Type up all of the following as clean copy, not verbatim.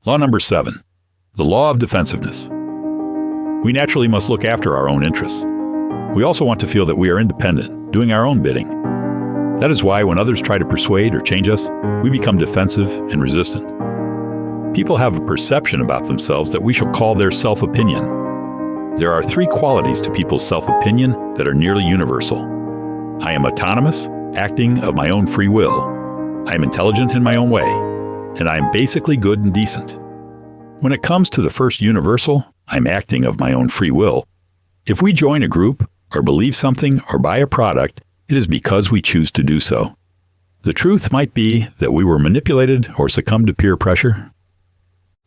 Law number 7. The law of defensiveness. We naturally must look after our own interests. We also want to feel that we are independent, doing our own bidding. That is why when others try to persuade or change us, we become defensive and resistant. People have a perception about themselves that we shall call their self-opinion. There are 3 qualities to people's self-opinion that are nearly universal. I am autonomous, acting of my own free will. I am intelligent in my own way. And I am basically good and decent. When it comes to the first universal, I'm acting of my own free will. If we join a group, or believe something, or buy a product, it is because we choose to do so. The truth might be that we were manipulated or succumbed to peer pressure.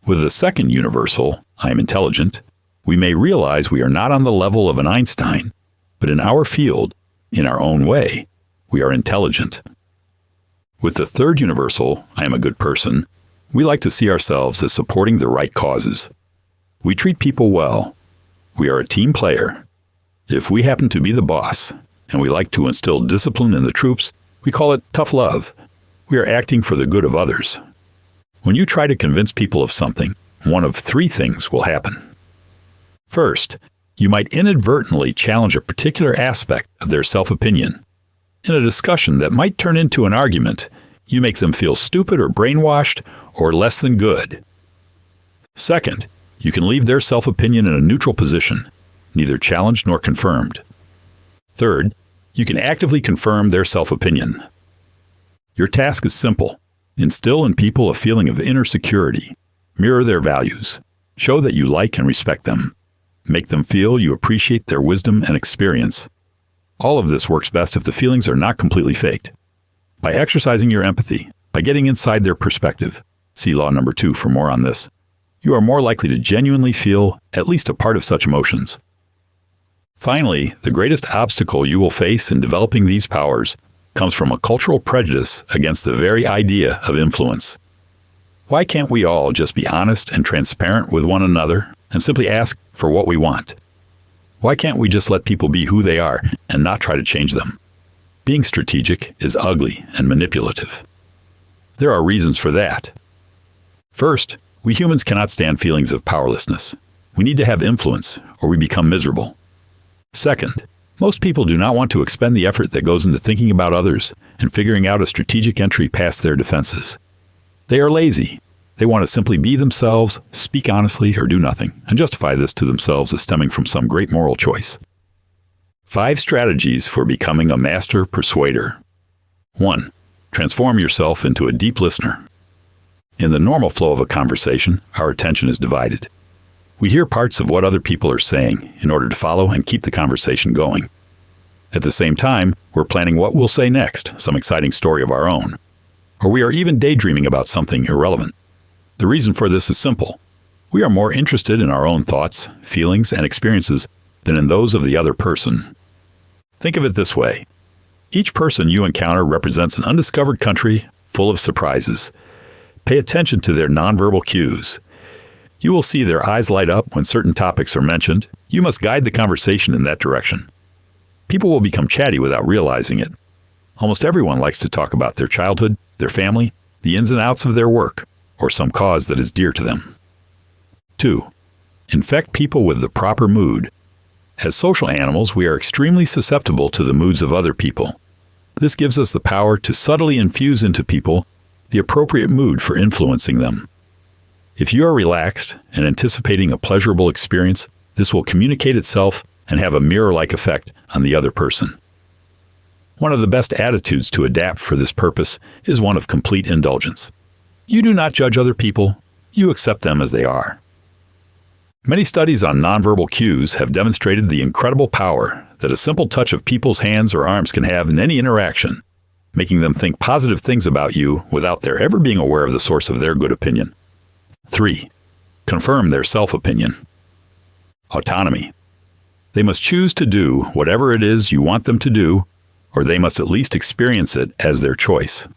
With the second universal, I am intelligent, we may realize we are not on the level of an Einstein, but in our field, in our own way, we are intelligent. With the third universal, I am a good person, we like to see ourselves as supporting the right causes. We treat people well. We are a team player. If we happen to be the boss, and we like to instill discipline in the troops, we call it tough love. We are acting for the good of others. When you try to convince people of something, one of 3 things will happen. First, you might inadvertently challenge a particular aspect of their self-opinion. In a discussion that might turn into an argument, you make them feel stupid or brainwashed or less than good. Second, you can leave their self-opinion in a neutral position, neither challenged nor confirmed. Third, you can actively confirm their self-opinion. Your task is simple. Instill in people a feeling of inner security. Mirror their values. Show that you like and respect them. Make them feel you appreciate their wisdom and experience. All of this works best if the feelings are not completely faked. By exercising your empathy, by getting inside their perspective, see law number 2 for more on this, you are more likely to genuinely feel at least a part of such emotions. Finally, the greatest obstacle you will face in developing these powers comes from a cultural prejudice against the very idea of influence. Why can't we all just be honest and transparent with one another and simply ask for what we want? Why can't we just let people be who they are and not try to change them? Being strategic is ugly and manipulative. There are reasons for that. First, we humans cannot stand feelings of powerlessness. We need to have influence, or we become miserable. Second, most people do not want to expend the effort that goes into thinking about others and figuring out a strategic entry past their defenses. They are lazy. They want to simply be themselves, speak honestly, or do nothing, and justify this to themselves as stemming from some great moral choice. 5 strategies for becoming a master persuader. 1. Transform yourself into a deep listener. In the normal flow of a conversation, our attention is divided. We hear parts of what other people are saying in order to follow and keep the conversation going. At the same time, we're planning what we'll say next, some exciting story of our own. Or we are even daydreaming about something irrelevant. The reason for this is simple. We are more interested in our own thoughts, feelings, and experiences than in those of the other person. Think of it this way. Each person you encounter represents an undiscovered country full of surprises. Pay attention to their nonverbal cues. You will see their eyes light up when certain topics are mentioned. You must guide the conversation in that direction. People will become chatty without realizing it. Almost everyone likes to talk about their childhood, their family, the ins and outs of their work, or some cause that is dear to them. 2. Infect people with the proper mood. As social animals, we are extremely susceptible to the moods of other people. This gives us the power to subtly infuse into people the appropriate mood for influencing them. If you are relaxed and anticipating a pleasurable experience, this will communicate itself and have a mirror-like effect on the other person. One of the best attitudes to adapt for this purpose is one of complete indulgence. You do not judge other people, you accept them as they are. Many studies on nonverbal cues have demonstrated the incredible power that a simple touch of people's hands or arms can have in any interaction, making them think positive things about you without their ever being aware of the source of their good opinion. 3. Confirm their self-opinion. Autonomy. They must choose to do whatever it is you want them to do, or they must at least experience it as their choice.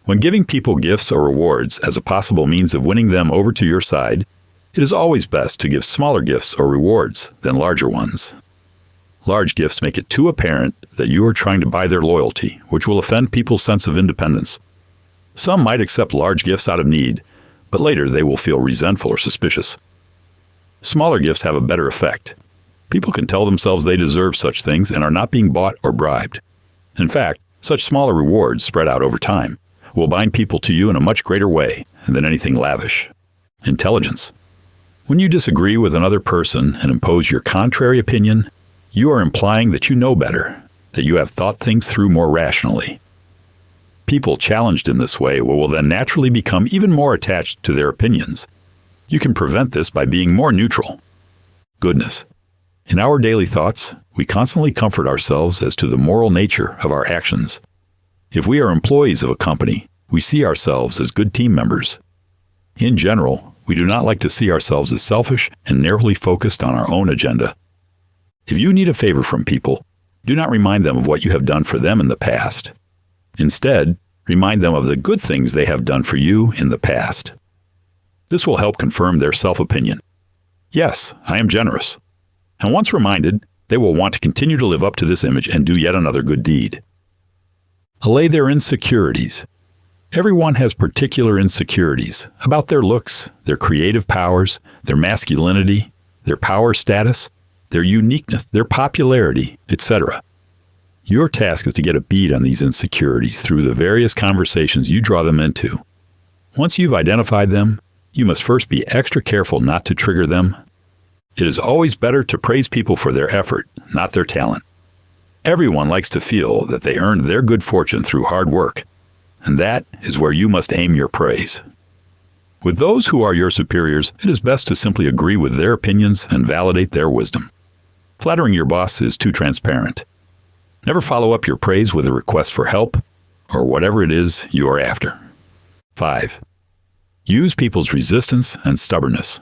When giving people gifts or rewards as a possible means of winning them over to your side, it is always best to give smaller gifts or rewards than larger ones. Large gifts make it too apparent that you are trying to buy their loyalty, which will offend people's sense of independence. Some might accept large gifts out of need, but later they will feel resentful or suspicious. Smaller gifts have a better effect. People can tell themselves they deserve such things and are not being bought or bribed. In fact, such smaller rewards spread out over time will bind people to you in a much greater way than anything lavish. Intelligence. When you disagree with another person and impose your contrary opinion, you are implying that you know better, that you have thought things through more rationally. People challenged in this way will then naturally become even more attached to their opinions. You can prevent this by being more neutral. Goodness. In our daily thoughts, we constantly comfort ourselves as to the moral nature of our actions. If we are employees of a company, we see ourselves as good team members. In general, we do not like to see ourselves as selfish and narrowly focused on our own agenda. If you need a favor from people, do not remind them of what you have done for them in the past. Instead, remind them of the good things they have done for you in the past. This will help confirm their self-opinion. Yes, I am generous. And once reminded, they will want to continue to live up to this image and do yet another good deed. Allay their insecurities. Everyone has particular insecurities about their looks, their creative powers, their masculinity, their power status, their uniqueness, their popularity, etc. Your task is to get a bead on these insecurities through the various conversations you draw them into. Once you've identified them, you must first be extra careful not to trigger them. It is always better to praise people for their effort, not their talent. Everyone likes to feel that they earned their good fortune through hard work, and that is where you must aim your praise. With those who are your superiors, it is best to simply agree with their opinions and validate their wisdom. Flattering your boss is too transparent. Never follow up your praise with a request for help or whatever it is you are after. 5. Use people's resistance and stubbornness.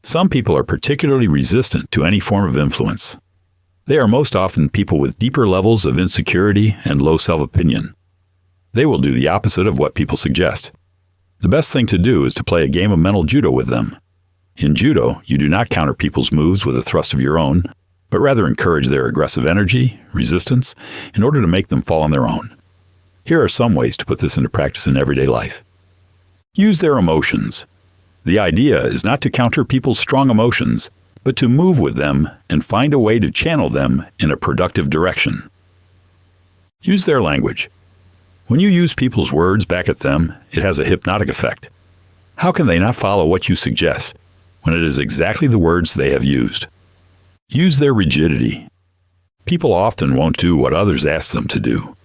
Some people are particularly resistant to any form of influence. They are most often people with deeper levels of insecurity and low self-opinion. They will do the opposite of what people suggest. The best thing to do is to play a game of mental judo with them. In judo, you do not counter people's moves with a thrust of your own, but rather encourage their aggressive energy, resistance, in order to make them fall on their own. Here are some ways to put this into practice in everyday life. Use their emotions. The idea is not to counter people's strong emotions, but to move with them and find a way to channel them in a productive direction. Use their language. When you use people's words back at them, it has a hypnotic effect. How can they not follow what you suggest when it is exactly the words they have used? Use their rigidity. People often won't do what others ask them to do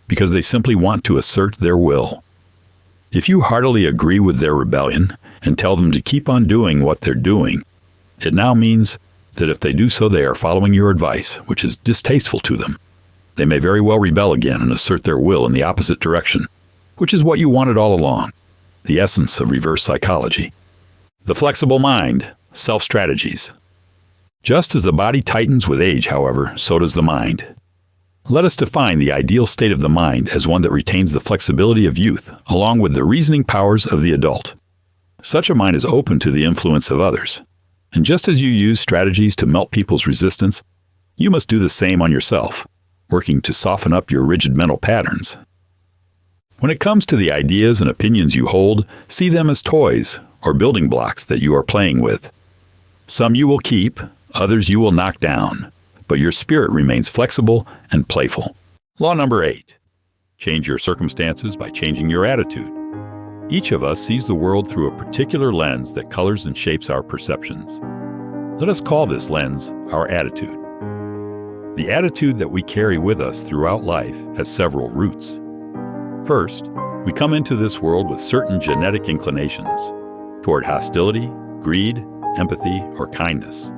because they simply want to assert their will. If you heartily agree with their rebellion and tell them to keep on doing what they're doing, it now means that if they do so, they are following your advice, which is distasteful to them. They may very well rebel again and assert their will in the opposite direction, which is what you wanted all along, the essence of reverse psychology. The flexible mind, self-strategies. Just as the body tightens with age, however, so does the mind. Let us define the ideal state of the mind as one that retains the flexibility of youth, along with the reasoning powers of the adult. Such a mind is open to the influence of others. And just as you use strategies to melt people's resistance, you must do the same on yourself, working to soften up your rigid mental patterns. When it comes to the ideas and opinions you hold, see them as toys or building blocks that you are playing with. Some you will keep, others you will knock down, but your spirit remains flexible and playful. Law number 8. Change your circumstances by changing your attitude. Each of us sees the world through a particular lens that colors and shapes our perceptions. Let us call this lens our attitude. The attitude that we carry with us throughout life has several roots. First, we come into this world with certain genetic inclinations toward hostility, greed, empathy, or kindness.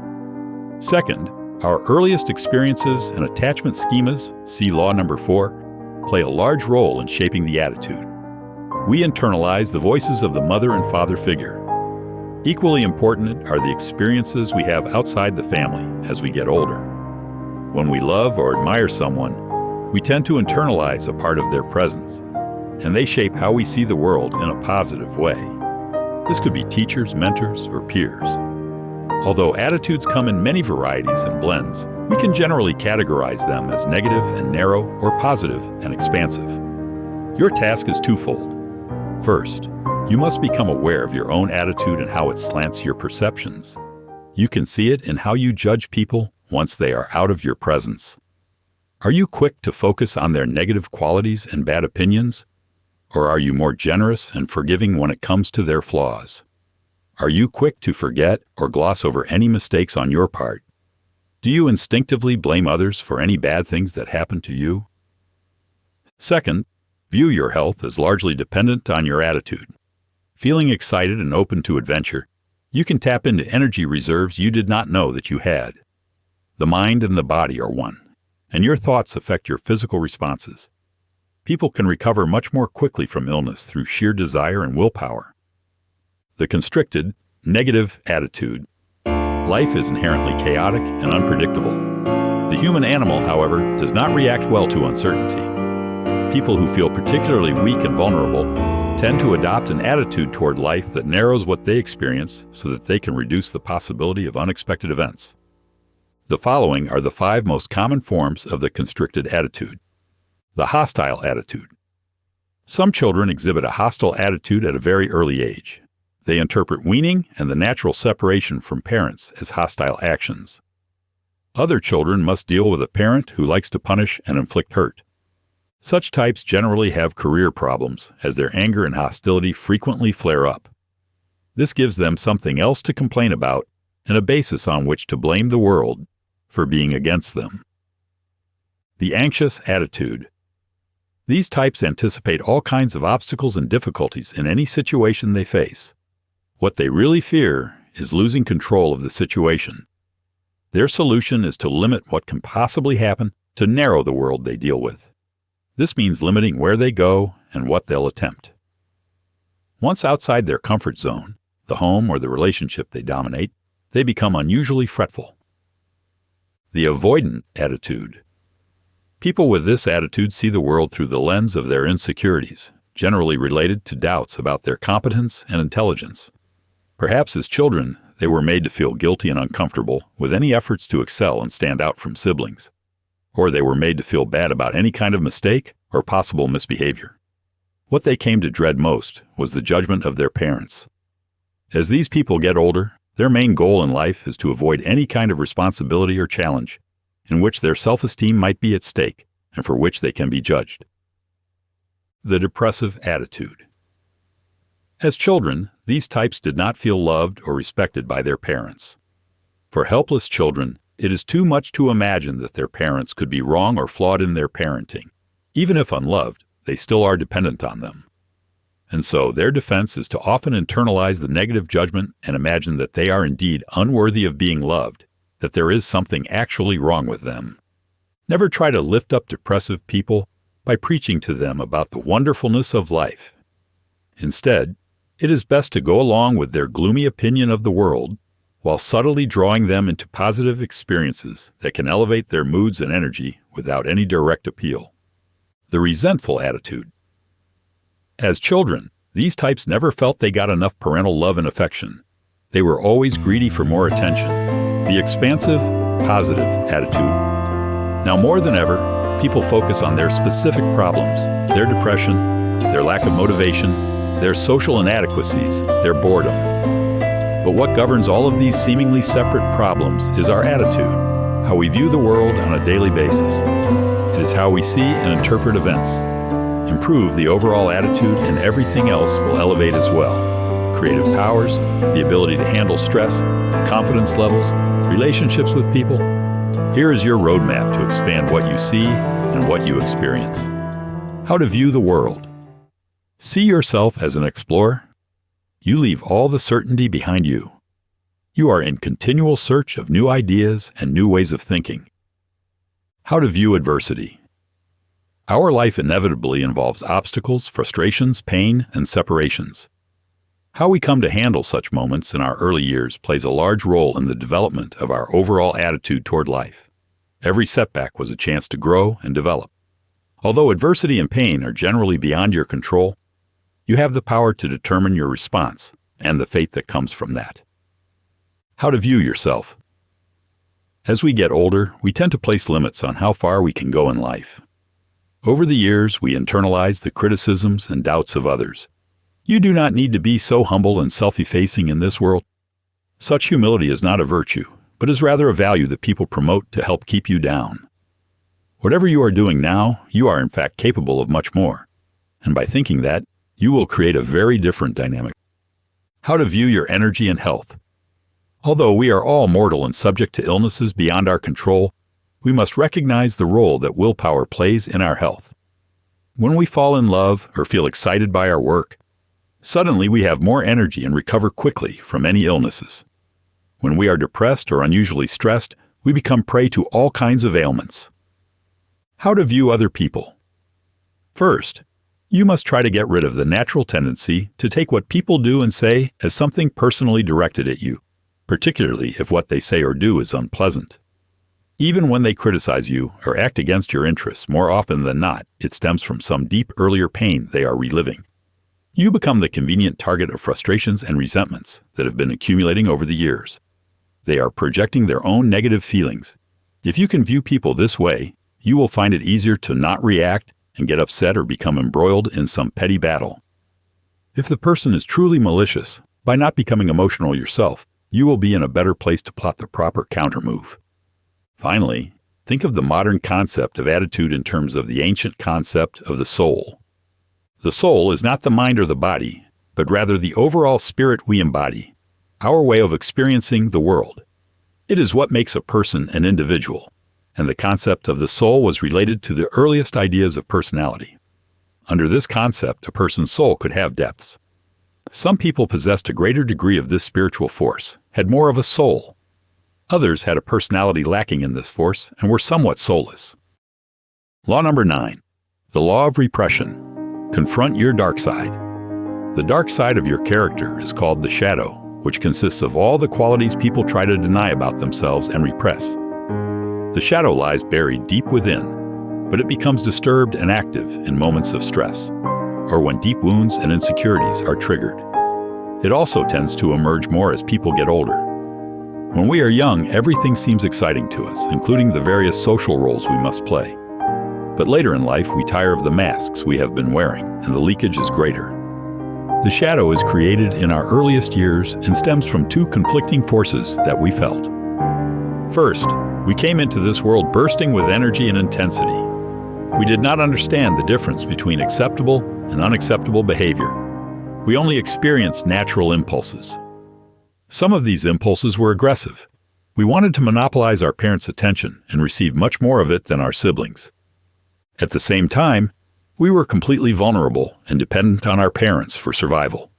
Second, our earliest experiences and attachment schemas, see law number 4, play a large role in shaping the attitude. We internalize the voices of the mother and father figure. Equally important are the experiences we have outside the family as we get older. When we love or admire someone, we tend to internalize a part of their presence, and they shape how we see the world in a positive way. This could be teachers, mentors, or peers. Although attitudes come in many varieties and blends, we can generally categorize them as negative and narrow or positive and expansive. Your task is twofold. First, You must become aware of your own attitude and how it slants your perceptions. You can see it in how you judge people once they are out of your presence. Are you quick to focus on their negative qualities and bad opinions? Or are you more generous and forgiving when it comes to their flaws? Are you quick to forget or gloss over any mistakes on your part? Do you instinctively blame others for any bad things that happen to you? Second, view your health as largely dependent on your attitude. Feeling excited and open to adventure, you can tap into energy reserves you did not know that you had. The mind and the body are one, and your thoughts affect your physical responses. People can recover much more quickly from illness through sheer desire and willpower. The constricted, negative attitude. Life is inherently chaotic and unpredictable. The human animal, however, does not react well to uncertainty. People who feel particularly weak and vulnerable tend to adopt an attitude toward life that narrows what they experience so that they can reduce the possibility of unexpected events. The following are the 5 most common forms of the constricted attitude. The hostile attitude. Some children exhibit a hostile attitude at a very early age. They interpret weaning and the natural separation from parents as hostile actions. Other children must deal with a parent who likes to punish and inflict hurt. Such types generally have career problems, as their anger and hostility frequently flare up. This gives them something else to complain about and a basis on which to blame the world for being against them. The anxious attitude. These types anticipate all kinds of obstacles and difficulties in any situation they face. What they really fear is losing control of the situation. Their solution is to limit what can possibly happen, to narrow the world they deal with. This means limiting where they go and what they'll attempt. Once outside their comfort zone, the home or the relationship they dominate, they become unusually fretful. The avoidant attitude. People with this attitude see the world through the lens of their insecurities, generally related to doubts about their competence and intelligence. Perhaps as children, they were made to feel guilty and uncomfortable with any efforts to excel and stand out from siblings. Or they were made to feel bad about any kind of mistake or possible misbehavior. What they came to dread most was the judgment of their parents. As these people get older, their main goal in life is to avoid any kind of responsibility or challenge in which their self-esteem might be at stake and for which they can be judged. The depressive attitude. As children, these types did not feel loved or respected by their parents. For helpless children, it is too much to imagine that their parents could be wrong or flawed in their parenting. Even if unloved, they still are dependent on them. And so their defense is to often internalize the negative judgment and imagine that they are indeed unworthy of being loved, that there is something actually wrong with them. Never try to lift up depressive people by preaching to them about the wonderfulness of life. Instead, it is best to go along with their gloomy opinion of the world while subtly drawing them into positive experiences that can elevate their moods and energy without any direct appeal. The resentful attitude. As children, these types never felt they got enough parental love and affection. They were always greedy for more attention. The expansive, positive attitude. Now more than ever, people focus on their specific problems, their depression, their lack of motivation, their social inadequacies, their boredom. But what governs all of these seemingly separate problems is our attitude, how we view the world on a daily basis. It is how we see and interpret events. Improve the overall attitude and everything else will elevate as well. Creative powers, the ability to handle stress, confidence levels, relationships with people. Here is your roadmap to expand what you see and what you experience. How to view the world. See yourself as an explorer. You leave all the certainty behind you. You are in continual search of new ideas and new ways of thinking. How to view adversity. Our life inevitably involves obstacles, frustrations, pain, and separations. How we come to handle such moments in our early years plays a large role in the development of our overall attitude toward life. Every setback was a chance to grow and develop. Although adversity and pain are generally beyond your control, you have the power to determine your response and the fate that comes from that. How to view yourself. As we get older, we tend to place limits on how far we can go in life. Over the years, we internalize the criticisms and doubts of others. You do not need to be so humble and self-effacing in this world. Such humility is not a virtue, but is rather a value that people promote to help keep you down. Whatever you are doing now, you are in fact capable of much more. And by thinking that, you will create a very different dynamic. How to view your energy and health. Although we are all mortal and subject to illnesses beyond our control, we must recognize the role that willpower plays in our health. When we fall in love or feel excited by our work, suddenly we have more energy and recover quickly from any illnesses. When we are depressed or unusually stressed, we become prey to all kinds of ailments. How to view other people. First, you must try to get rid of the natural tendency to take what people do and say as something personally directed at you, particularly if what they say or do is unpleasant. Even when they criticize you or act against your interests, more often than not, it stems from some deep earlier pain they are reliving. You become the convenient target of frustrations and resentments that have been accumulating over the years. They are projecting their own negative feelings. If you can view people this way, you will find it easier to not react and get upset or become embroiled in some petty battle. If the person is truly malicious, by not becoming emotional yourself, you will be in a better place to plot the proper countermove. Finally, think of the modern concept of attitude in terms of the ancient concept of the soul. The soul is not the mind or the body, but rather the overall spirit we embody, our way of experiencing the world. It is what makes a person an individual, and the concept of the soul was related to the earliest ideas of personality. Under this concept, a person's soul could have depths. Some people possessed a greater degree of this spiritual force, had more of a soul. Others had a personality lacking in this force and were somewhat soulless. Law number 9. The law of repression. Confront your dark side. The dark side of your character is called the shadow, which consists of all the qualities people try to deny about themselves and repress. The shadow lies buried deep within, but it becomes disturbed and active in moments of stress, or when deep wounds and insecurities are triggered. It also tends to emerge more as people get older. When we are young, everything seems exciting to us, including the various social roles we must play. But later in life, we tire of the masks we have been wearing, and the leakage is greater. The shadow is created in our earliest years and stems from two conflicting forces that we felt. First, we came into this world bursting with energy and intensity. We did not understand the difference between acceptable and unacceptable behavior. We only experienced natural impulses. Some of these impulses were aggressive. We wanted to monopolize our parents' attention and receive much more of it than our siblings. At the same time, we were completely vulnerable and dependent on our parents for survival.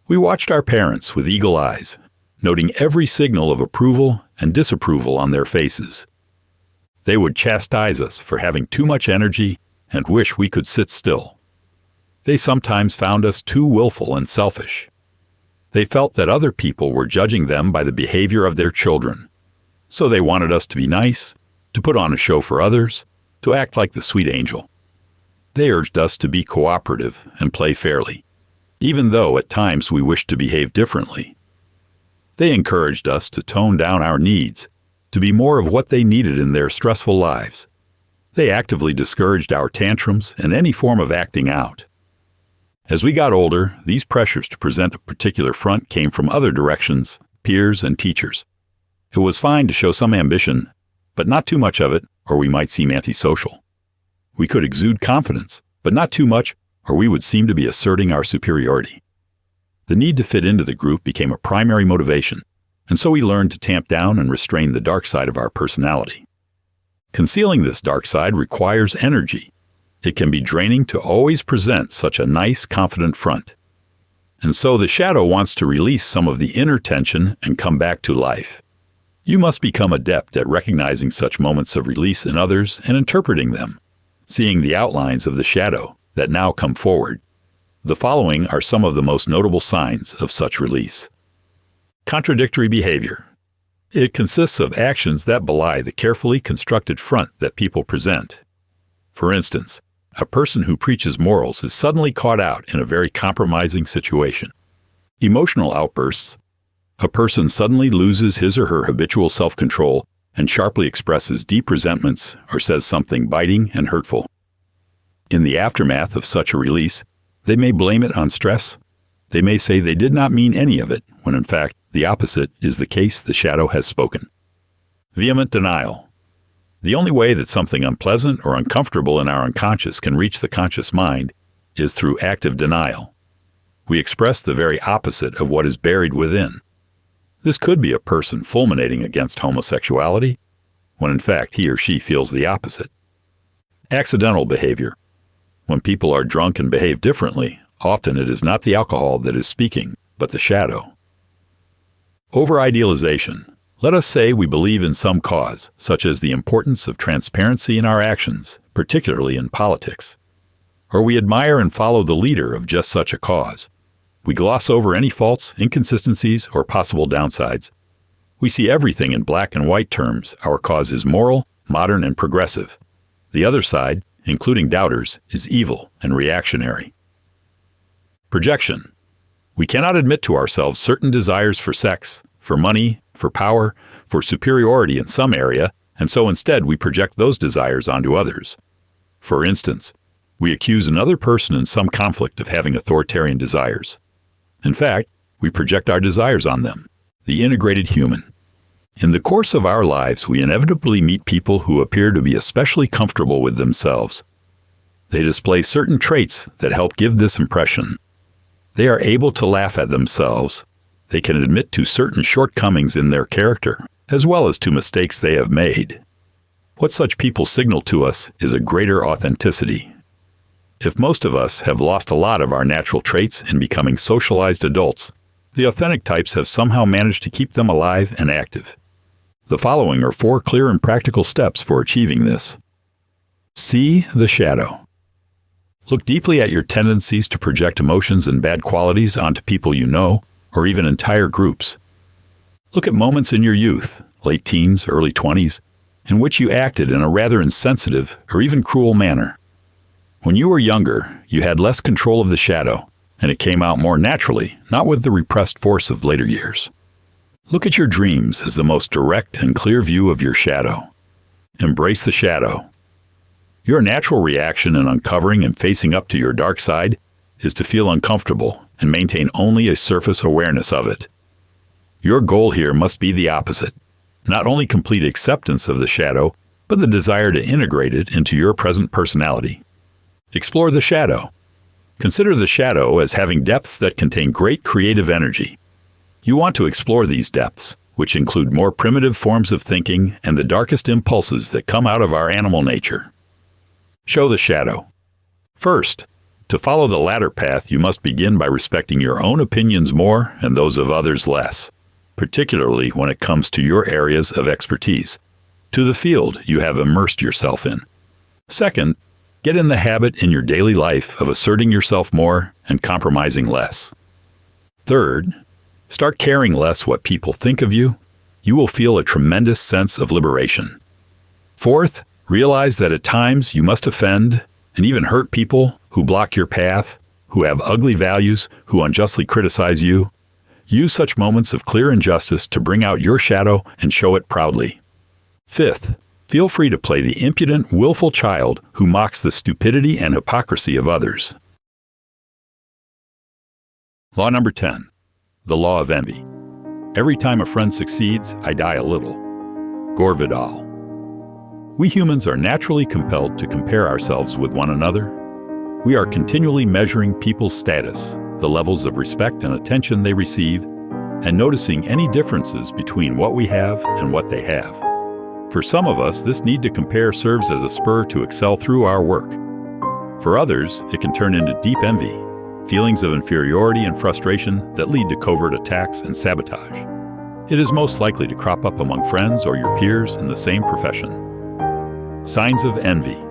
We watched our parents with eagle eyes, noting every signal of approval and disapproval on their faces. They would chastise us for having too much energy and wish we could sit still. They sometimes found us too willful and selfish. They felt that other people were judging them by the behavior of their children. So they wanted us to be nice, to put on a show for others, to act like the sweet angel. They urged us to be cooperative and play fairly, even though at times we wished to behave differently. They encouraged us to tone down our needs, to be more of what they needed in their stressful lives. They actively discouraged our tantrums and any form of acting out. As we got older, these pressures to present a particular front came from other directions, peers and teachers. It was fine to show some ambition, but not too much of it, or we might seem antisocial. We could exude confidence, but not too much, or we would seem to be asserting our superiority. The need to fit into the group became a primary motivation, and so we learned to tamp down and restrain the dark side of our personality. Concealing this dark side requires energy. It can be draining to always present such a nice, confident front. And so the shadow wants to release some of the inner tension and come back to life. You must become adept at recognizing such moments of release in others and interpreting them, seeing the outlines of the shadow that now come forward. The following are some of the most notable signs of such release. Contradictory behavior. It consists of actions that belie the carefully constructed front that people present. For instance, a person who preaches morals is suddenly caught out in a very compromising situation. Emotional outbursts. A person suddenly loses his or her habitual self-control and sharply expresses deep resentments or says something biting and hurtful. In the aftermath of such a release, they may blame it on stress, They may say they did not mean any of it, when in fact the opposite is the case. The shadow has spoken. Vehement denial. The only way that something unpleasant or uncomfortable in our unconscious can reach the conscious mind is through active denial. We express the very opposite of what is buried within. This could be a person fulminating against homosexuality, when in fact he or she feels the opposite. Accidental behavior. When people are drunk and behave differently, often it is not the alcohol that is speaking, but the shadow. Over-idealization. Let us say we believe in some cause, such as the importance of transparency in our actions, particularly in politics. Or we admire and follow the leader of just such a cause. We gloss over any faults, inconsistencies, or possible downsides. We see everything in black and white terms. Our cause is moral, modern, and progressive. The other side, including doubters, is evil and reactionary. Projection. We cannot admit to ourselves certain desires for sex, for money, for power, for superiority in some area, and so instead we project those desires onto others. For instance, we accuse another person in some conflict of having authoritarian desires. In fact, we project our desires on them, the integrated human. In the course of our lives, we inevitably meet people who appear to be especially comfortable with themselves. They display certain traits that help give this impression. They are able to laugh at themselves. They can admit to certain shortcomings in their character, as well as to mistakes they have made. What such people signal to us is a greater authenticity. If most of us have lost a lot of our natural traits in becoming socialized adults, the authentic types have somehow managed to keep them alive and active. The following are 4 clear and practical steps for achieving this. See the shadow. Look deeply at your tendencies to project emotions and bad qualities onto people you know, or even entire groups. Look at moments in your youth, late teens, early 20s, in which you acted in a rather insensitive or even cruel manner. When you were younger, you had less control of the shadow, and it came out more naturally, not with the repressed force of later years. Look at your dreams as the most direct and clear view of your shadow. Embrace the shadow. Your natural reaction in uncovering and facing up to your dark side is to feel uncomfortable and maintain only a surface awareness of it. Your goal here must be the opposite, not only complete acceptance of the shadow, but the desire to integrate it into your present personality. Explore the shadow. Consider the shadow as having depths that contain great creative energy. You want to explore these depths, which include more primitive forms of thinking and the darkest impulses that come out of our animal nature. Show the shadow. First, to follow the latter path, you must begin by respecting your own opinions more and those of others less, particularly when it comes to your areas of expertise, to the field you have immersed yourself in. Second, get in the habit in your daily life of asserting yourself more and compromising less. Third, start caring less what people think of you. You will feel a tremendous sense of liberation. Fourth, realize that at times you must offend and even hurt people who block your path, who have ugly values, who unjustly criticize you. Use such moments of clear injustice to bring out your shadow and show it proudly. Fifth, feel free to play the impudent, willful child who mocks the stupidity and hypocrisy of others. Law number 10. The law of envy. Every time a friend succeeds, I die a little. Gore Vidal. We humans are naturally compelled to compare ourselves with one another. We are continually measuring people's status, the levels of respect and attention they receive, and noticing any differences between what we have and what they have. For some of us, this need to compare serves as a spur to excel through our work. For others, it can turn into deep envy, feelings of inferiority and frustration that lead to covert attacks and sabotage. It is most likely to crop up among friends or your peers in the same profession. Signs of envy.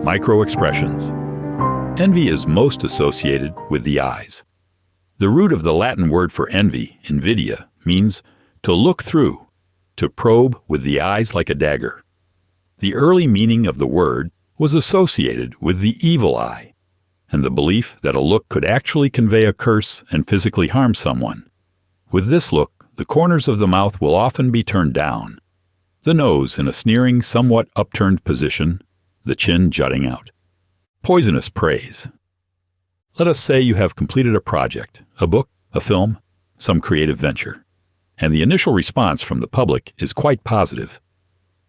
Micro-expressions. Envy is most associated with the eyes. The root of the Latin word for envy, invidia, means to look through, to probe with the eyes like a dagger. The early meaning of the word was associated with the evil eye, and the belief that a look could actually convey a curse and physically harm someone. With this look, the corners of the mouth will often be turned down, the nose in a sneering, somewhat upturned position, the chin jutting out. Poisonous praise. Let us say you have completed a project, a book, a film, some creative venture, and the initial response from the public is quite positive.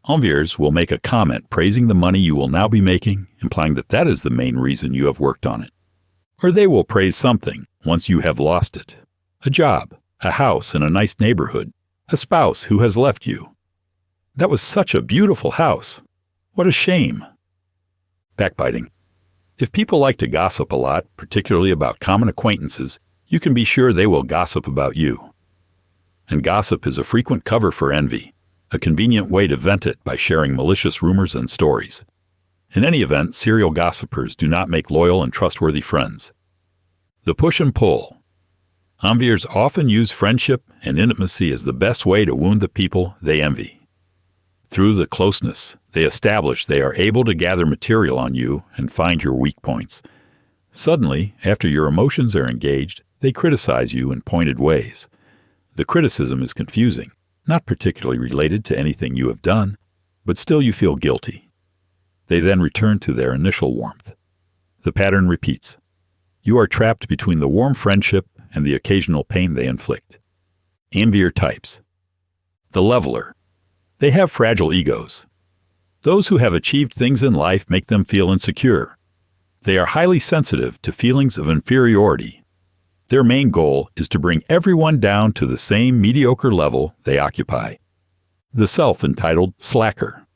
Enviers will make a comment praising the money you will now be making, implying that that is the main reason you have worked on it. Or they will praise something once you have lost it. A job, a house in a nice neighborhood, a spouse who has left you. That was such a beautiful house. What a shame. Backbiting. If people like to gossip a lot, particularly about common acquaintances, you can be sure they will gossip about you. And gossip is a frequent cover for envy, a convenient way to vent it by sharing malicious rumors and stories. In any event, serial gossipers do not make loyal and trustworthy friends. The push and pull. Enviers often use friendship and intimacy as the best way to wound the people they envy. Through the closeness they establish, they are able to gather material on you and find your weak points. Suddenly, after your emotions are engaged, they criticize you in pointed ways. The criticism is confusing, not particularly related to anything you have done, but still you feel guilty. They then return to their initial warmth. The pattern repeats. You are trapped between the warm friendship and the occasional pain they inflict. Envier types. The leveler. They have fragile egos. Those who have achieved things in life make them feel insecure. They are highly sensitive to feelings of inferiority. Their main goal is to bring everyone down to the same mediocre level they occupy. The self-entitled slacker.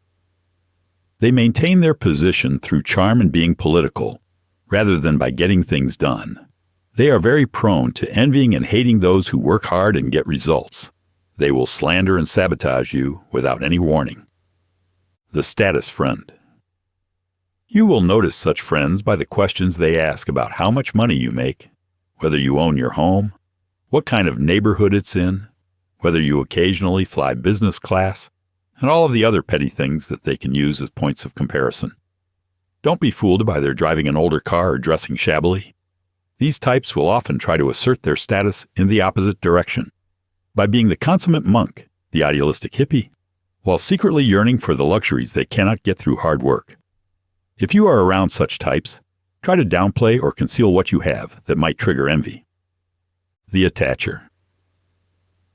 They maintain their position through charm and being political, rather than by getting things done. They are very prone to envying and hating those who work hard and get results. They will slander and sabotage you without any warning. The status friend. You will notice such friends by the questions they ask about how much money you make, whether you own your home, what kind of neighborhood it's in, whether you occasionally fly business class, and all of the other petty things that they can use as points of comparison. Don't be fooled by their driving an older car or dressing shabbily. These types will often try to assert their status in the opposite direction, by being the consummate monk, the idealistic hippie, while secretly yearning for the luxuries they cannot get through hard work. If you are around such types, try to downplay or conceal what you have that might trigger envy. The attacher.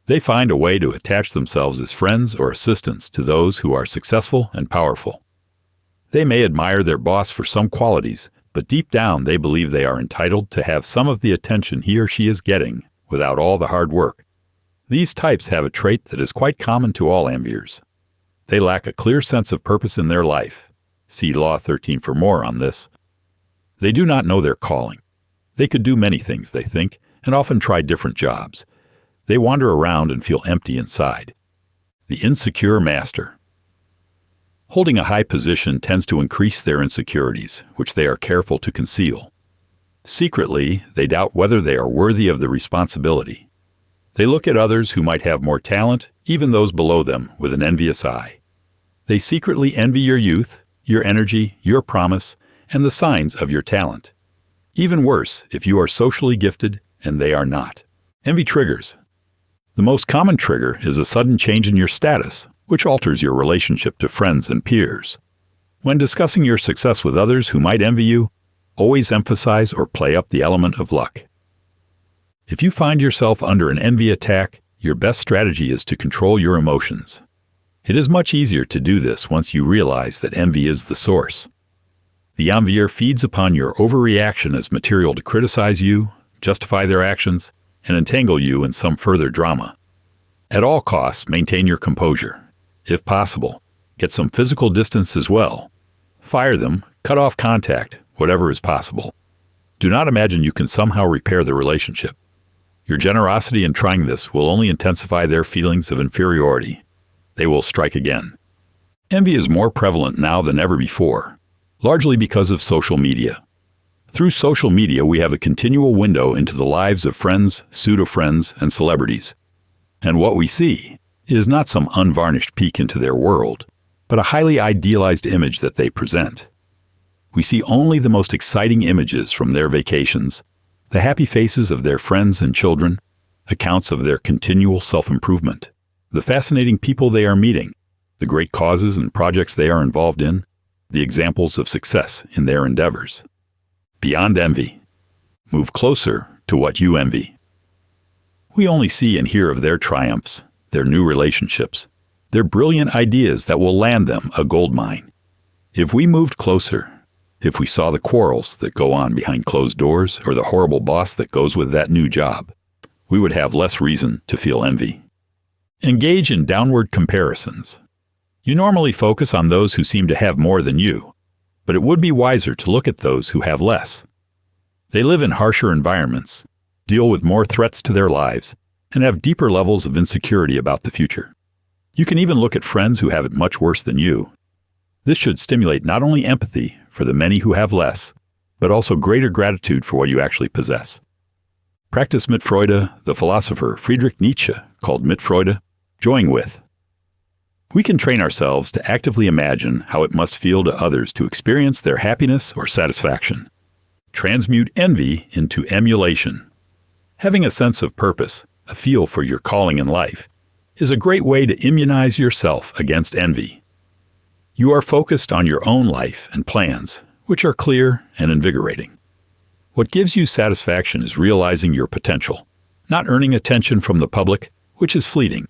They find a way to attach themselves as friends or assistants to those who are successful and powerful. They may admire their boss for some qualities, but deep down they believe they are entitled to have some of the attention he or she is getting without all the hard work. These types have a trait that is quite common to all enviers. They lack a clear sense of purpose in their life. See Law 13 for more on this. They do not know their calling. They could do many things, they think, and often try different jobs. They wander around and feel empty inside. The insecure master. Holding a high position tends to increase their insecurities, which they are careful to conceal. Secretly, they doubt whether they are worthy of the responsibility. They look at others who might have more talent, even those below them, with an envious eye. They secretly envy your youth, your energy, your promise, and the signs of your talent. Even worse, if you are socially gifted and they are not. Envy triggers. The most common trigger is a sudden change in your status, which alters your relationship to friends and peers. When discussing your success with others who might envy you, always emphasize or play up the element of luck. If you find yourself under an envy attack, your best strategy is to control your emotions. It is much easier to do this once you realize that envy is the source. The envier feeds upon your overreaction as material to criticize you, justify their actions, and entangle you in some further drama. At all costs, maintain your composure. If possible, get some physical distance as well. Fire them, cut off contact, whatever is possible. Do not imagine you can somehow repair the relationship. Your generosity in trying this will only intensify their feelings of inferiority. They will strike again. Envy is more prevalent now than ever before, largely because of social media. Through social media, we have a continual window into the lives of friends, pseudo-friends, and celebrities. And what we see is not some unvarnished peek into their world, but a highly idealized image that they present. We see only the most exciting images from their vacations, the happy faces of their friends and children, accounts of their continual self-improvement, the fascinating people they are meeting, the great causes and projects they are involved in, the examples of success in their endeavors. Beyond envy. move closer to what you envy. We only see and hear of their triumphs, their new relationships, their brilliant ideas that will land them a gold mine. If we moved closer, if we saw the quarrels that go on behind closed doors or the horrible boss that goes with that new job, we would have less reason to feel envy. Engage in downward comparisons. You normally focus on those who seem to have more than you, but it would be wiser to look at those who have less. They live in harsher environments, deal with more threats to their lives, and have deeper levels of insecurity about the future. You can even look at friends who have it much worse than you. This should stimulate not only empathy for the many who have less, but also greater gratitude for what you actually possess. Practice Mitfreude, the philosopher Friedrich Nietzsche called Mitfreude joying with. We can train ourselves to actively imagine how it must feel to others to experience their happiness or satisfaction. Transmute envy into emulation. Having a sense of purpose, a feel for your calling in life, is a great way to immunize yourself against envy. You are focused on your own life and plans, which are clear and invigorating. What gives you satisfaction is realizing your potential, not earning attention from the public, which is fleeting.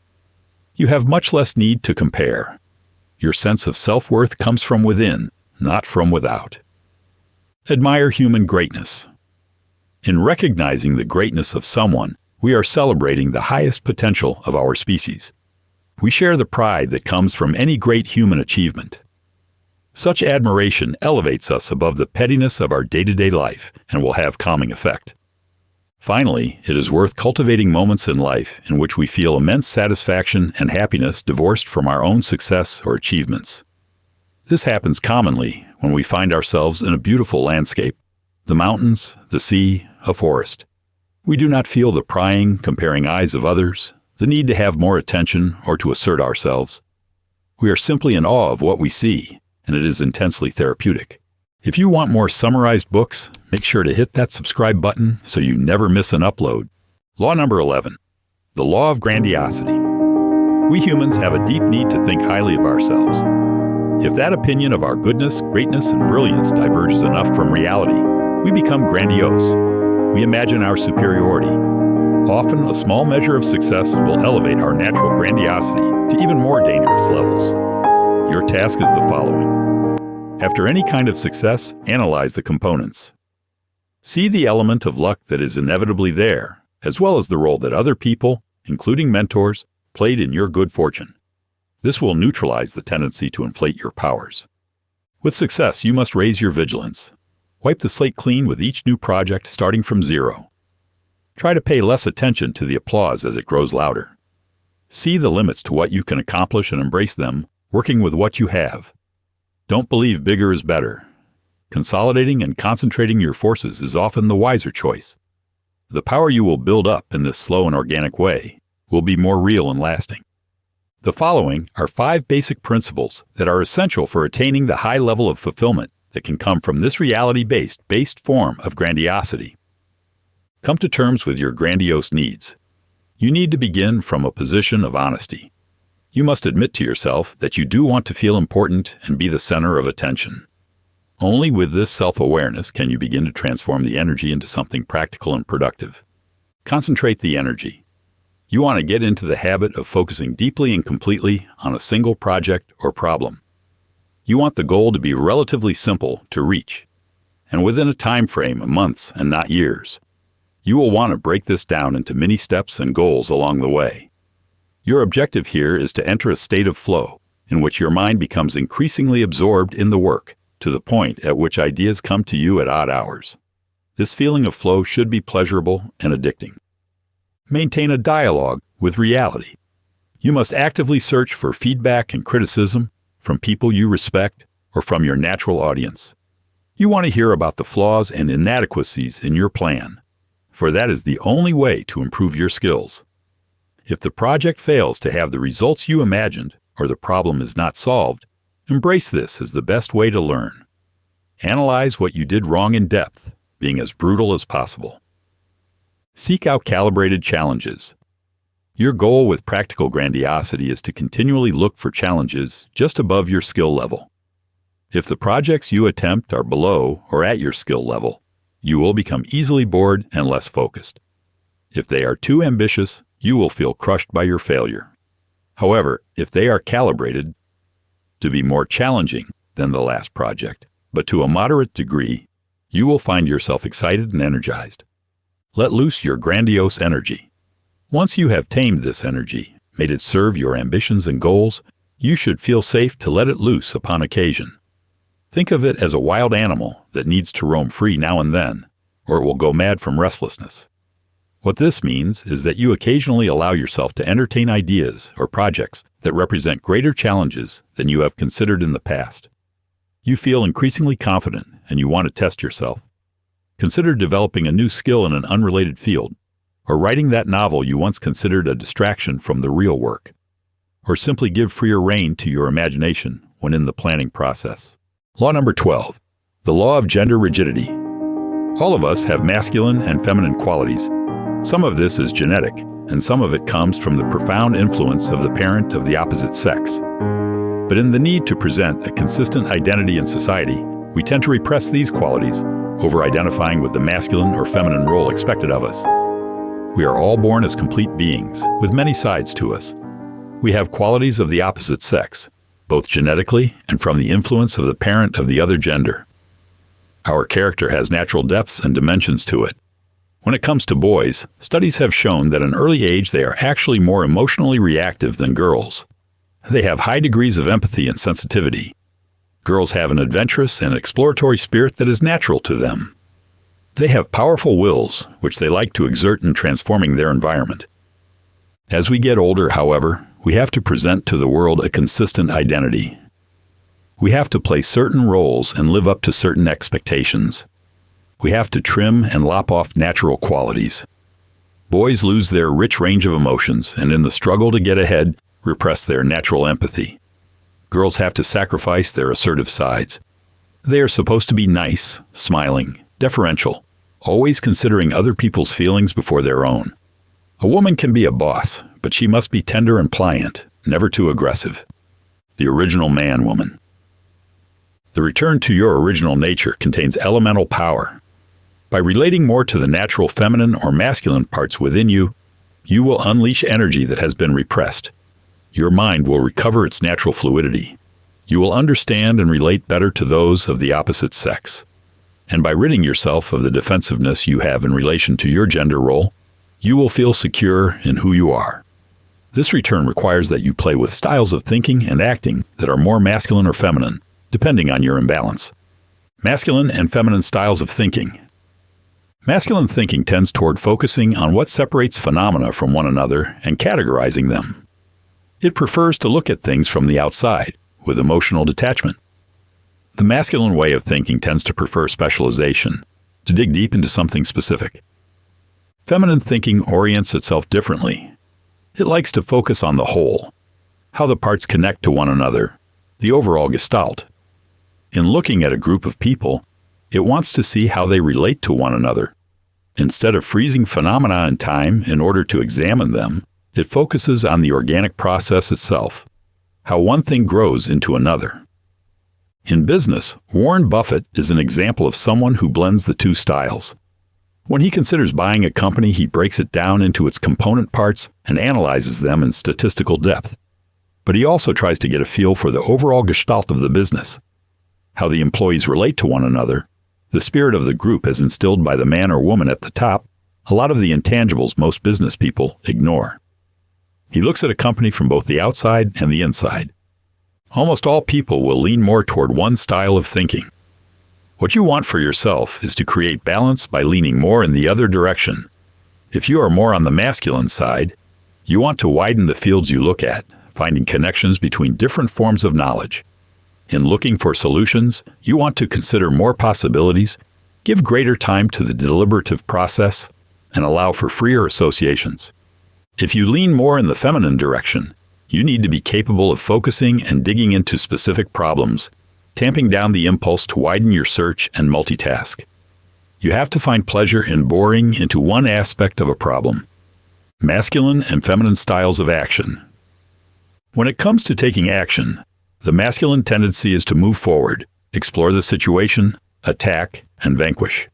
You have much less need to compare. Your sense of self-worth comes from within, not from without. Admire human greatness. In recognizing the greatness of someone, we are celebrating the highest potential of our species. We share the pride that comes from any great human achievement. Such admiration elevates us above the pettiness of our day-to-day life and will have calming effect. Finally, it is worth cultivating moments in life in which we feel immense satisfaction and happiness divorced from our own success or achievements. This happens commonly when we find ourselves in a beautiful landscape, the mountains, the sea, a forest. We do not feel the prying, comparing eyes of others, the need to have more attention or to assert ourselves. We are simply in awe of what we see, and it is intensely therapeutic. If you want more summarized books, make sure to hit that subscribe button so you never miss an upload. Law number 11. The law of grandiosity. We humans have a deep need to think highly of ourselves. If that opinion of our goodness, greatness, and brilliance diverges enough from reality, we become grandiose. We imagine our superiority. Often, a small measure of success will elevate our natural grandiosity to even more dangerous levels. Your task is the following. After any kind of success, analyze the components. See the element of luck that is inevitably there, as well as the role that other people, including mentors, played in your good fortune. This will neutralize the tendency to inflate your powers. With success, you must raise your vigilance. Wipe the slate clean with each new project starting from zero. Try to pay less attention to the applause as it grows louder. See the limits to what you can accomplish and embrace them, working with what you have. Don't believe bigger is better. Consolidating and concentrating your forces is often the wiser choice. The power you will build up in this slow and organic way will be more real and lasting. The following are 5 basic principles that are essential for attaining the high level of fulfillment that can come from this reality-based form of grandiosity. Come to terms with your grandiose needs. You need to begin from a position of honesty. You must admit to yourself that you do want to feel important and be the center of attention. Only with this self-awareness can you begin to transform the energy into something practical and productive. Concentrate the energy. You want to get into the habit of focusing deeply and completely on a single project or problem. You want the goal to be relatively simple to reach, and within a time frame of months and not years. You will want to break this down into mini steps and goals along the way. Your objective here is to enter a state of flow, in which your mind becomes increasingly absorbed in the work, to the point at which ideas come to you at odd hours. This feeling of flow should be pleasurable and addicting. Maintain a dialogue with reality. You must actively search for feedback and criticism from people you respect or from your natural audience. You want to hear about the flaws and inadequacies in your plan, for that is the only way to improve your skills. If the project fails to have the results you imagined or the problem is not solved, embrace this as the best way to learn. Analyze what you did wrong in depth, being as brutal as possible. Seek out calibrated challenges. Your goal with practical grandiosity is to continually look for challenges just above your skill level. If the projects you attempt are below or at your skill level, you will become easily bored and less focused. If they are too ambitious, you will feel crushed by your failure. However, if they are calibrated to be more challenging than the last project, but to a moderate degree, you will find yourself excited and energized. Let loose your grandiose energy. Once you have tamed this energy, made it serve your ambitions and goals, you should feel safe to let it loose upon occasion. Think of it as a wild animal that needs to roam free now and then, or it will go mad from restlessness. What this means is that you occasionally allow yourself to entertain ideas or projects that represent greater challenges than you have considered in the past. You feel increasingly confident and you want to test yourself. Consider developing a new skill in an unrelated field, or writing that novel you once considered a distraction from the real work, or simply give freer rein to your imagination when in the planning process. Law number 12, the law of gender rigidity. All of us have masculine and feminine qualities. Some of this is genetic, and some of it comes from the profound influence of the parent of the opposite sex. But in the need to present a consistent identity in society, we tend to repress these qualities over identifying with the masculine or feminine role expected of us. We are all born as complete beings, with many sides to us. We have qualities of the opposite sex, both genetically and from the influence of the parent of the other gender. Our character has natural depths and dimensions to it. When it comes to boys, studies have shown that at an early age they are actually more emotionally reactive than girls. They have high degrees of empathy and sensitivity. Girls have an adventurous and exploratory spirit that is natural to them. They have powerful wills, which they like to exert in transforming their environment. As we get older, however, we have to present to the world a consistent identity. We have to play certain roles and live up to certain expectations. We have to trim and lop off natural qualities. Boys lose their rich range of emotions and in the struggle to get ahead, repress their natural empathy. Girls have to sacrifice their assertive sides. They are supposed to be nice, smiling, deferential, always considering other people's feelings before their own. A woman can be a boss, but she must be tender and pliant, never too aggressive. The original man-woman. The return to your original nature contains elemental power. By relating more to the natural feminine or masculine parts within you, you will unleash energy that has been repressed. Your mind will recover its natural fluidity. You will understand and relate better to those of the opposite sex. And by ridding yourself of the defensiveness you have in relation to your gender role, you will feel secure in who you are. This return requires that you play with styles of thinking and acting that are more masculine or feminine, depending on your imbalance. Masculine and feminine styles of thinking. Masculine thinking tends toward focusing on what separates phenomena from one another and categorizing them. It prefers to look at things from the outside, with emotional detachment. The masculine way of thinking tends to prefer specialization, to dig deep into something specific. Feminine thinking orients itself differently. It likes to focus on the whole, how the parts connect to one another, the overall gestalt. In looking at a group of people, it wants to see how they relate to one another. Instead of freezing phenomena in time in order to examine them, it focuses on the organic process itself, how one thing grows into another. In business, Warren Buffett is an example of someone who blends the two styles. When he considers buying a company, he breaks it down into its component parts and analyzes them in statistical depth. But he also tries to get a feel for the overall gestalt of the business, how the employees relate to one another, the spirit of the group as instilled by the man or woman at the top, a lot of the intangibles most business people ignore. He looks at a company from both the outside and the inside. Almost all people will lean more toward one style of thinking. What you want for yourself is to create balance by leaning more in the other direction. If you are more on the masculine side, you want to widen the fields you look at, finding connections between different forms of knowledge. In looking for solutions, you want to consider more possibilities, give greater time to the deliberative process, and allow for freer associations. If you lean more in the feminine direction, you need to be capable of focusing and digging into specific problems, tamping down the impulse to widen your search and multitask. You have to find pleasure in boring into one aspect of a problem. Masculine and feminine styles of action. When it comes to taking action, the masculine tendency is to move forward, explore the situation, attack, and vanquish.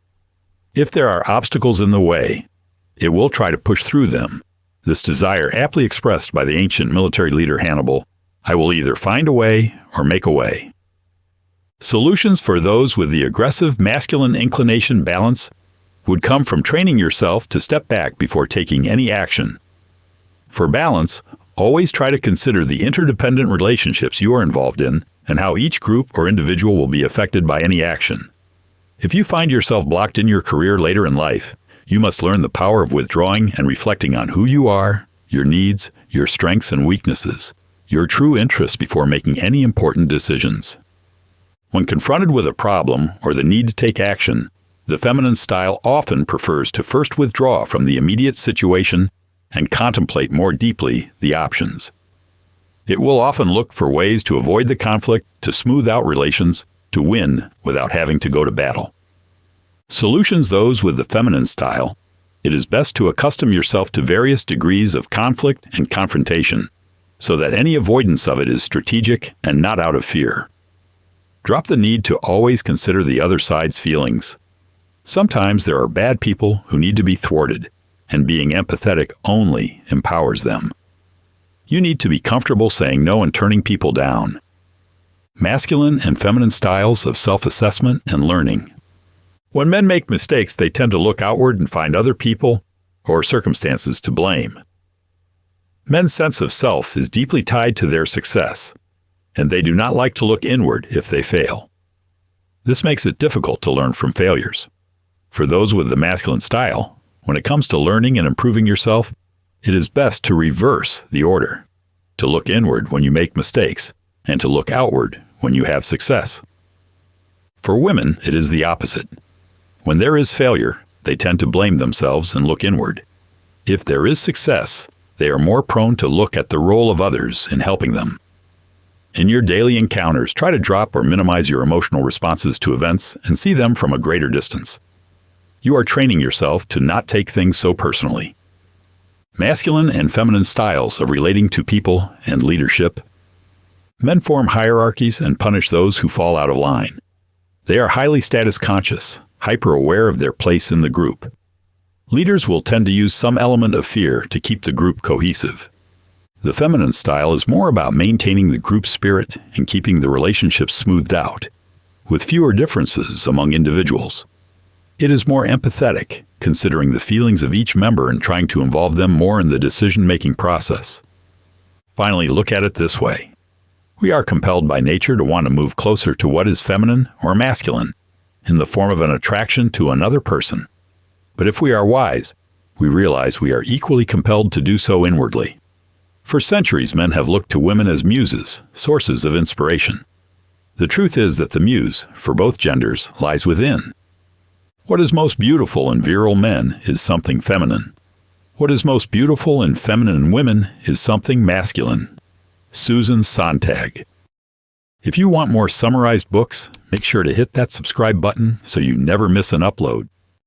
If there are obstacles in the way, it will try to push through them. This desire aptly expressed by the ancient military leader Hannibal, I will either find a way or make a way. Solutions for those with the aggressive masculine inclination balance would come from training yourself to step back before taking any action. For balance, always try to consider the interdependent relationships you are involved in and how each group or individual will be affected by any action. If you find yourself blocked in your career later in life, you must learn the power of withdrawing and reflecting on who you are, your needs, your strengths and weaknesses, your true interests before making any important decisions. When confronted with a problem or the need to take action, the feminine style often prefers to first withdraw from the immediate situation and contemplate more deeply the options. It will often look for ways to avoid the conflict, to smooth out relations, to win without having to go to battle. Solutions those with the feminine style, it is best to accustom yourself to various degrees of conflict and confrontation, so that any avoidance of it is strategic and not out of fear. Drop the need to always consider the other side's feelings. Sometimes there are bad people who need to be thwarted, and being empathetic only empowers them. You need to be comfortable saying no and turning people down. Masculine and feminine styles of self-assessment and learning. When men make mistakes, they tend to look outward and find other people or circumstances to blame. Men's sense of self is deeply tied to their success, and they do not like to look inward if they fail. This makes it difficult to learn from failures. For those with the masculine style, when it comes to learning and improving yourself, it is best to reverse the order, to look inward when you make mistakes, and to look outward when you have success. For women, it is the opposite. When there is failure, they tend to blame themselves and look inward. If there is success, they are more prone to look at the role of others in helping them. In your daily encounters, try to drop or minimize your emotional responses to events and see them from a greater distance. You are training yourself to not take things so personally. Masculine and feminine styles of relating to people and leadership. Men form hierarchies and punish those who fall out of line. They are highly status conscious, hyper-aware of their place in the group. Leaders will tend to use some element of fear to keep the group cohesive. The feminine style is more about maintaining the group spirit and keeping the relationships smoothed out, with fewer differences among individuals. It is more empathetic, considering the feelings of each member and trying to involve them more in the decision-making process. Finally, look at it this way. We are compelled by nature to want to move closer to what is feminine or masculine, in the form of an attraction to another person. But if we are wise, we realize we are equally compelled to do so inwardly. For centuries, men have looked to women as muses, sources of inspiration. The truth is that the muse, for both genders, lies within. What is most beautiful in virile men is something feminine. What is most beautiful in feminine women is something masculine. Susan Sontag. If you want more summarized books, make sure to hit that subscribe button so you never miss an upload.